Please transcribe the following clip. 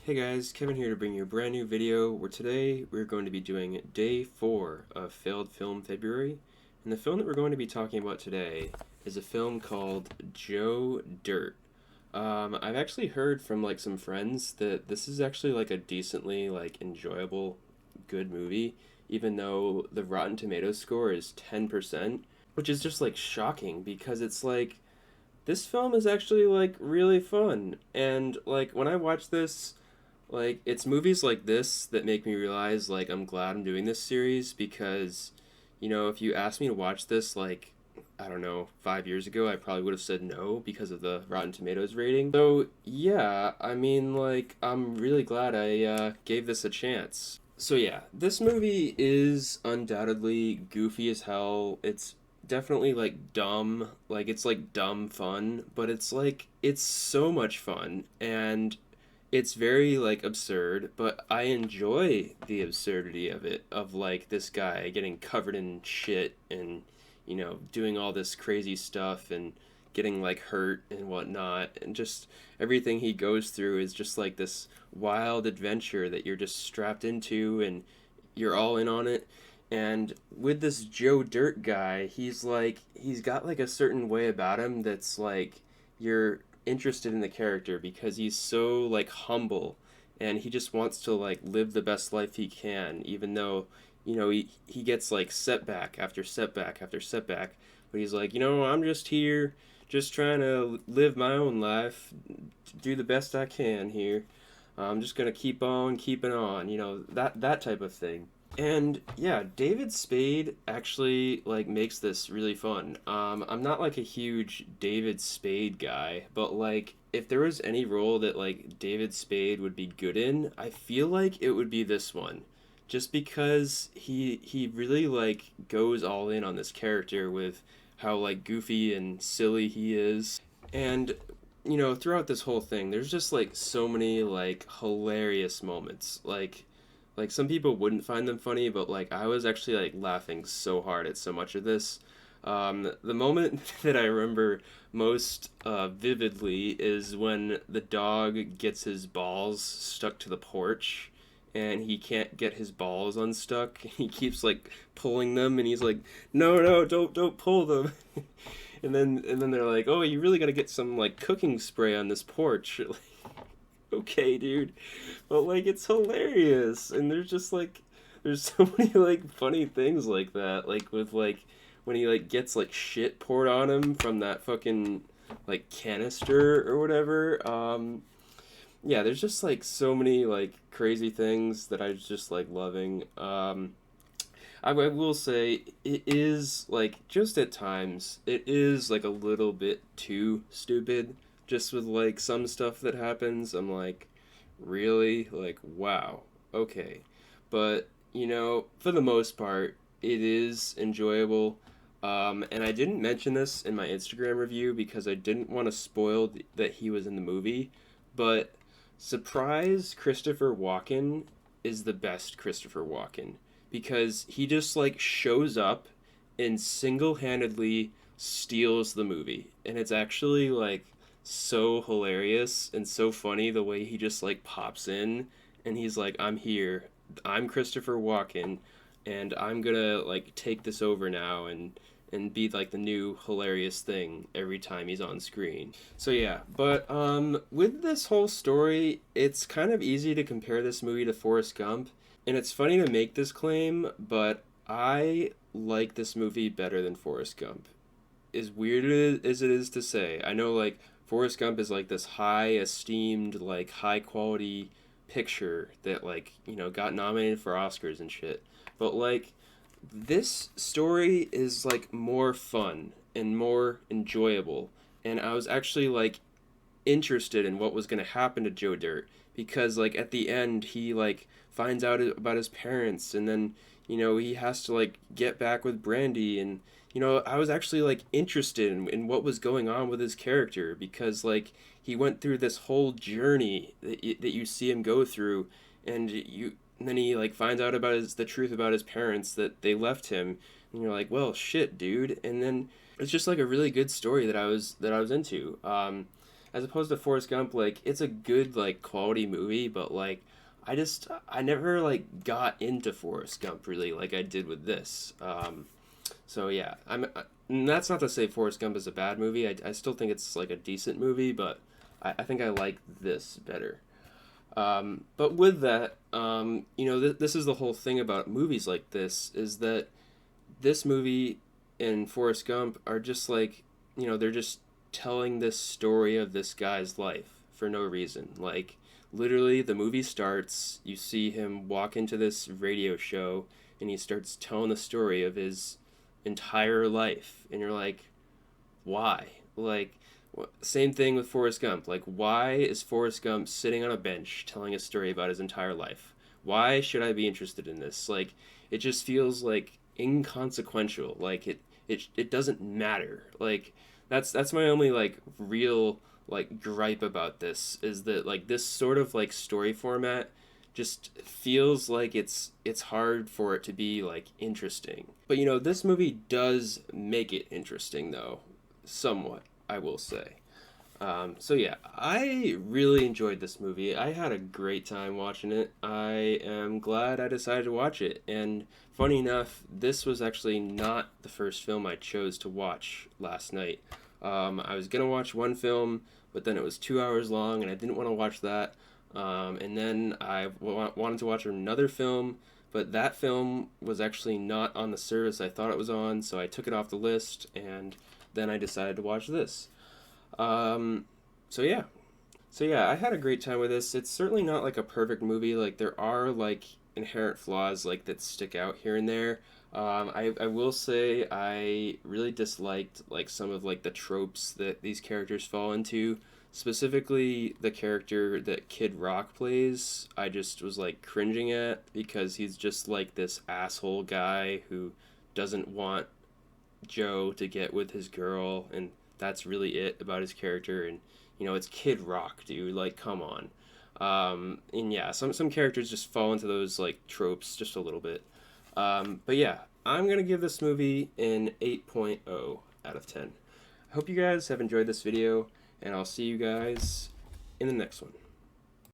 Hey guys, Kevin here to bring you a brand new video where today we're going to be doing day 4 of Failed Film February. And the film that we're going to be talking about today is a film called Joe Dirt. I've actually heard from some friends that this is actually a decently enjoyable, good movie, even though the Rotten Tomatoes score is 10%, which is just shocking because it's this film is actually really fun. And when I watch this, it's movies like this that make me realize, I'm glad I'm doing this series because, if you asked me to watch this, I don't know, 5 years ago, I probably would have said no because of the Rotten Tomatoes rating. So, yeah, I mean, I'm really glad I gave this a chance. So, yeah, this movie is undoubtedly goofy as hell. It's definitely dumb, it's dumb fun, but it's so much fun, and it's very absurd, but I enjoy the absurdity of it, of this guy getting covered in shit and doing all this crazy stuff and getting hurt and whatnot, and just everything he goes through is just this wild adventure that you're just strapped into and you're all in on it. And with this Joe Dirt guy, he's got a certain way about him that's you're interested in the character because he's so humble, and he just wants to live the best life he can, even though he gets setback after setback after setback, but he's I'm just here just trying to live my own life, do the best I can here. I'm just gonna keep on keeping on, that type of thing. And yeah, David Spade actually makes this really fun. I'm not a huge David Spade guy, but if there was any role that David Spade would be good in, I feel like it would be this one. Just because he really goes all in on this character with how goofy and silly he is. And throughout this whole thing, there's just so many hilarious moments. Some people wouldn't find them funny, but I was actually laughing so hard at so much of this. The moment that I remember most vividly is when the dog gets his balls stuck to the porch, and he can't get his balls unstuck. He keeps pulling them, and he's no, don't pull them. And then they're oh, you really got to get some cooking spray on this porch. Okay, dude, but it's hilarious, and there's just there's so many funny things like that, with when he gets shit poured on him from that fucking canister or whatever. Yeah, there's just so many crazy things that I was just loving. I will say it is just at times it is a little bit too stupid, just with some stuff that happens. I'm really wow, okay, but for the most part it is enjoyable. And I didn't mention this in my Instagram review because I didn't want to spoil that he was in the movie, but surprise, Christopher Walken is the best Christopher Walken, because he just shows up and single-handedly steals the movie, and it's actually so hilarious and so funny the way he just pops in, and he's I'm here, I'm Christopher Walken, and I'm gonna take this over now and be the new hilarious thing every time he's on screen. So yeah, but with this whole story, it's kind of easy to compare this movie to Forrest Gump, and it's funny to make this claim, but I like this movie better than Forrest Gump. As weird as it is to say, I know Forrest Gump is this high esteemed high quality picture that got nominated for Oscars and shit, but this story is more fun and more enjoyable, and I was actually interested in what was going to happen to Joe Dirt, because at the end he finds out about his parents, and then he has to get back with Brandy, and I was actually interested in what was going on with his character, because he went through this whole journey that you see him go through, and then he finds out about the truth about his parents, that they left him, and you're well, shit, dude. And then it's just a really good story that I was into. as opposed to Forrest Gump, like it's a good like quality movie, but like I never like got into Forrest Gump really like I did with this. So yeah, and that's not to say Forrest Gump is a bad movie. I still think it's like a decent movie, but I think I like this better. But with that, this is the whole thing about movies like this is that this movie and Forrest Gump are just like, they're just telling this story of this guy's life for no reason. Like, literally, the movie starts, you see him walk into this radio show, and he starts telling the story of his entire life. And you're like, why? Like, same thing with Forrest Gump. Like, why is Forrest Gump sitting on a bench telling a story about his entire life? Why should I be interested in this? Like, it just feels like inconsequential. Like it doesn't matter. Like that's my only like real like gripe about this is that like this sort of like story format just feels like it's hard for it to be like interesting. But this movie does make it interesting though, somewhat, I will say. So yeah, I really enjoyed this movie. I had a great time watching it. I am glad I decided to watch it. And funny enough, this was actually not the first film I chose to watch last night. I was gonna watch one film, but then it was 2 hours long, and I didn't want to watch that. And then I wanted to watch another film, but that film was actually not on the service I thought it was on, so I took it off the list, and then I decided to watch this. Um, so yeah. So yeah, I had a great time with this. It's certainly not like a perfect movie. Like there are like inherent flaws like that stick out here and there. I will say I really disliked like some of like the tropes that these characters fall into. Specifically, the character that Kid Rock plays, I just was like cringing at because he's just like this asshole guy who doesn't want Joe to get with his girl, and that's really it about his character. And it's Kid Rock, dude. Like, come on. And yeah, some characters just fall into those like tropes just a little bit. But yeah, I'm gonna give this movie an 8.0 out of 10. I hope you guys have enjoyed this video, and I'll see you guys in the next one.